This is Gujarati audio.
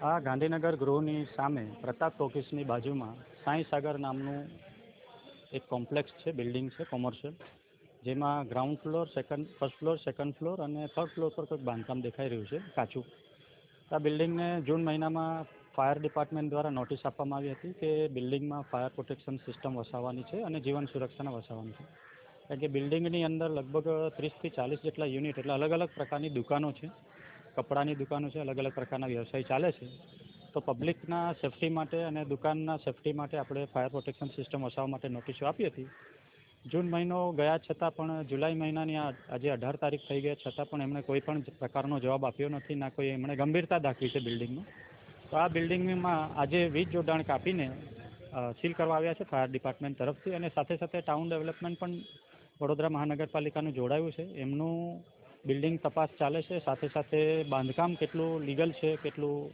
આ ગાંધીનગર ગૃહની સામે પ્રતાપ ટોકીસની બાજુમાં સાંઈ સાગર નામનું એક કોમ્પ્લેક્સ છે, બિલ્ડિંગ છે કોમર્શિયલ, જેમાં ground floor, first floor, second floor અને થર્ડ ફ્લોર પર કંઈક બાંધકામ દેખાઈ રહ્યું છે કાચું. આ બિલ્ડિંગને જૂન મહિનામાં ફાયર ડિપાર્ટમેન્ટ દ્વારા નોટિસ આપવામાં આવી હતી કે બિલ્ડિંગમાં ફાયર પ્રોટેક્શન સિસ્ટમ વસાવવાની છે અને જીવન સુરક્ષાને વસાવવાની છે. કારણ કે બિલ્ડિંગની અંદર લગભગ 30થી 40 જેટલા યુનિટ, એટલે અલગ અલગ પ્રકારની દુકાનો છે, કપડાની દુકાનો છે, અલગ અલગ પ્રકારના વ્યવસાય ચાલે છે. તો પબ્લિકના સેફ્ટી માટે અને દુકાનના સેફ્ટી માટે આપણે ફાયર પ્રોટેક્શન સિસ્ટમ વસાવવા માટે નોટિસો આપી હતી. જૂન મહિનો ગયા છતાં પણ જુલાઈ મહિનાની આજે 18 તારીખ થઈ ગયા છતાં પણ એમણે કોઈ પણ પ્રકારનો જવાબ આપ્યો નથી, ના કોઈ એમણે ગંભીરતા દાખવી છે બિલ્ડિંગમાં. તો આ બિલ્ડિંગમાં આજે વીજ જોડાણ કાપીને સીલ કરવા આવ્યા છે ફાયર ડિપાર્ટમેન્ટ તરફથી, અને સાથે સાથે ટાઉન ડેવલપમેન્ટ પણ વડોદરા મહાનગરપાલિકાનું જોડાયું છે. એમનું બિલ્ડિંગ તપાસ ચાલે છે. સાથે સાથે બાંધકામ કેટલું લીગલ છે, કેટલું